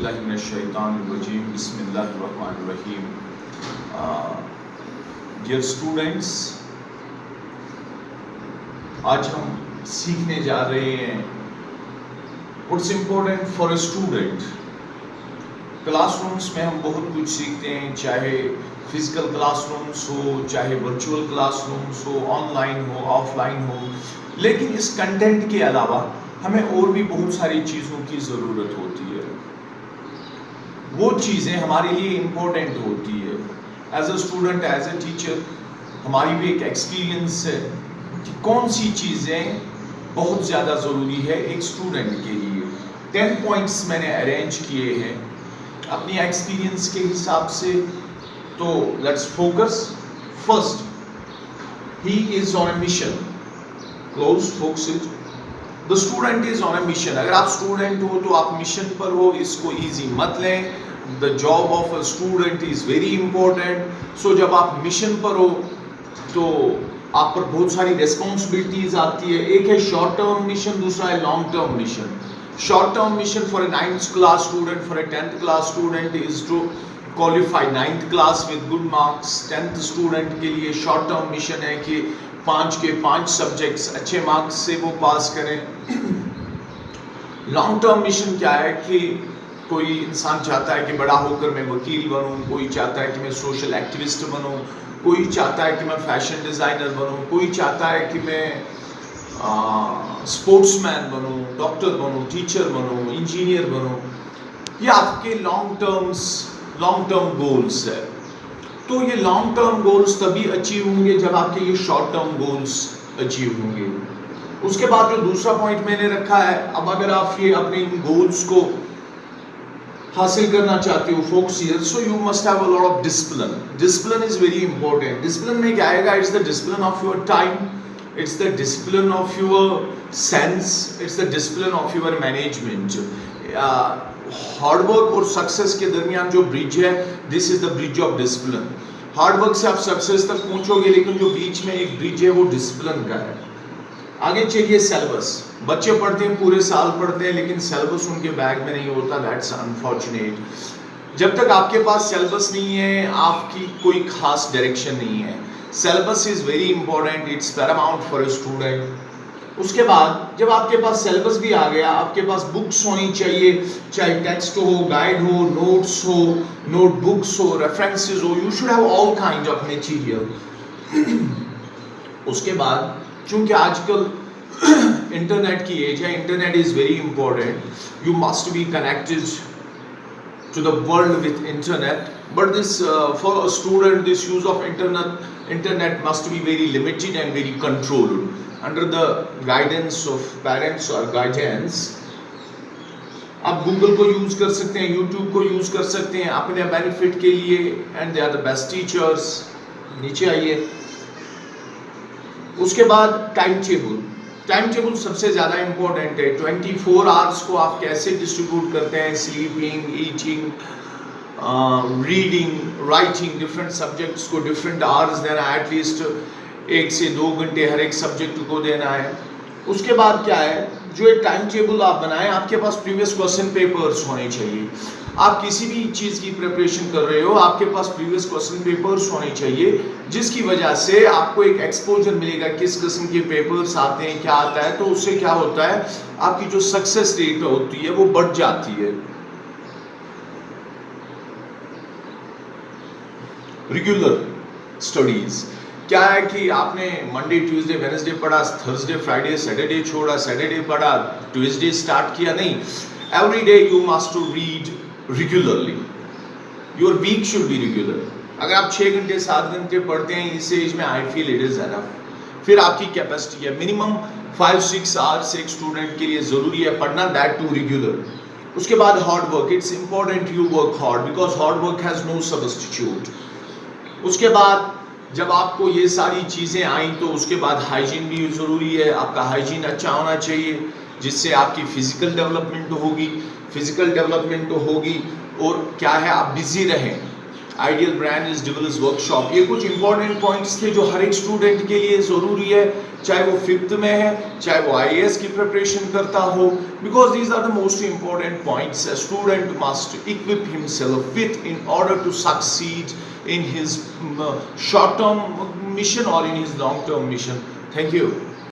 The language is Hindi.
बिल्लाहि मिनश्शैतानिर्रजीम बिस्मिल्लाहिर्रहमानिर्रहीम। डियर स्टूडेंट्स, आज हम सीखने जा रहे हैं what's important for a student. Classrooms में हम बहुत कुछ सीखते हैं, चाहे फिजिकल क्लासरूम्स हो, चाहे वर्चुअल क्लासरूम्स हो, ऑनलाइन हो, ऑफलाइन हो, लेकिन इस कंटेंट के अलावा हमें और भी बहुत सारी चीज़ों की ज़रूरत होती है। वो चीज़ें हमारे लिए इम्पोर्टेंट होती है। As a student, as a teacher, हमारी भी एक एक्सपीरियंस है कि कौन सी चीज़ें बहुत ज़्यादा ज़रूरी है एक स्टूडेंट के लिए। 10 पॉइंट्स मैंने अरेंज किए हैं अपनी एक्सपीरियंस के हिसाब से। तो let's focus. First, he is on a mission. Close, focus it. The student is on a mission. अगर आप स्टूडेंट हो तो आप मिशन पर हो, इसको इजी मत लें। The job of a student is very important. So जब आप मिशन पर हो तो आप पर बहुत सारी रिस्पॉन्सिबिलिटीज आती है। एक है शॉर्ट टर्म मिशन, दूसरा है long term mission. Short term mission for a 9th class student, for a 10th class student is to qualify 9th class with good marks. 10th student के लिए शॉर्ट टर्म मिशन है कि 5 के 5 सब्जेक्ट्स अच्छे मार्क्स से वो पास करें। लॉन्ग टर्म मिशन क्या है कि कोई इंसान चाहता है कि बड़ा होकर मैं वकील बनूं, कोई चाहता है कि मैं सोशल एक्टिविस्ट बनूं, कोई चाहता है कि मैं फैशन डिज़ाइनर बनूं, कोई चाहता है कि मैं स्पोर्ट्समैन बनूं, डॉक्टर बनूं, टीचर बनूं, इंजीनियर बनूं। ये आपके लॉन्ग टर्म गोल्स है। तो ये लॉन्ग टर्म गोल्स तभी अचीव होंगे जब आपके ये शॉर्ट टर्म गोल्स अचीव होंगे। उसके बाद जो दूसरा पॉइंट मैंने रखा है, अब अगर आप ये अपने इन गोल्स को हासिल करना चाहते हो, focus here, so you must have a lot of discipline. Discipline is very important. Discipline में क्या आएगा? It's the discipline of your time, it's the discipline of your sense, it's the discipline of your management. Hard work और सक्सेस के दरमियान जो ब्रिज है, this is the bridge of discipline. Hard work से आप सक्सेस तक पहुंचोगे, लेकिन जो बीच में एक ब्रिज है वो डिसिप्लिन का है। आगे चलिए, सिलेबस। बच्चे पढ़ते हैं, पूरे साल पढ़ते हैं, लेकिन सिलेबस उनके बैग में नहीं होता। That's unfortunate. जब तक आपके पास सिलेबस नहीं है, आपकी कोई खास डायरेक्शन नहीं है। Syllabus is very important, it's Paramount for a student. उसके बाद जब आपके पास सिलेबस भी आ गया, आपके पास बुक्स होनी चाहिए, चाहे टेक्स्ट हो, गाइड हो, नोट्स हो, नोटबुक्स हो, रेफरेंसेस हो। You should have all kind of material. उसके बाद चूंकि आजकल इंटरनेट की एज है, internet is very important. You must be connected to the world with internet, but this for a student, this use of internet must be very limited and very controlled under the guidance of parents or guardians. आप गूगल को यूज कर सकते हैं, यूट्यूब को यूज कर सकते हैं अपने बेनिफिट के लिए, and they are the best teachers. नीचे आइए। उसके बाद टाइम टेबल। टाइम टेबल सबसे ज़्यादा इंपॉर्टेंट है। 24 आवर्स को आप कैसे डिस्ट्रीब्यूट करते हैं? Sleeping, eating, reading, writing, different subjects को डिफरेंट आवर्स देना है। एटलीस्ट 1 से 2 घंटे हर एक सब्जेक्ट को देना है। उसके बाद क्या है, जो एक टाइम टेबल आप बनाएं, आपके पास प्रीवियस क्वेश्चन पेपर्स होने चाहिए। आप किसी भी चीज़ की प्रिपरेशन कर रहे हो, आपके पास प्रीवियस क्वेश्चन पेपर्स होने चाहिए, जिसकी वजह से आपको एक एक्सपोजर मिलेगा किस किस्म के पेपर्स आते हैं, क्या आता है। तो उससे क्या होता है, आपकी जो सक्सेस रेट होती है वो बढ़ जाती है। रेगुलर स्टडीज क्या है कि आपने मंडे, ट्यूसडे, वेडनेसडे पढ़ा, थर्सडे, फ्राइडे, सैटरडे छोड़ा, सैटरडे पढ़ा, ट्यूसडे स्टार्ट किया, नहीं। Every day you must to read regularly. Your week should be regular. अगर आप 6 घंटे 7 घंटे पढ़ते हैं इस एज में, I feel it is enough. फिर आपकी कैपेसिटी है, मिनिमम 5-6 आवर्स एक स्टूडेंट के लिए जरूरी है पढ़ना, दैट टू रेगुलर। उसके बाद hard work. It's important you work hard, because hard work has no substitute. उसके बाद जब आपको ये सारी चीज़ें आई, तो उसके बाद हाइजीन भी ज़रूरी है। आपका हाइजीन अच्छा होना चाहिए, जिससे आपकी फिजिकल डेवलपमेंट होगी। फिजिकल डेवलपमेंट होगी और क्या है, आप बिजी रहें। Ideal brand is develops workshop. ये कुछ इंपॉर्टेंट पॉइंट्स थे जो हर एक स्टूडेंट के लिए ज़रूरी है, चाहे वो 5th में है, चाहे वो IAS की प्रिपरेशन करता हो, because these are the most important points a student must equip himself with in order to succeed in his short term mission or in his long term mission. Thank you.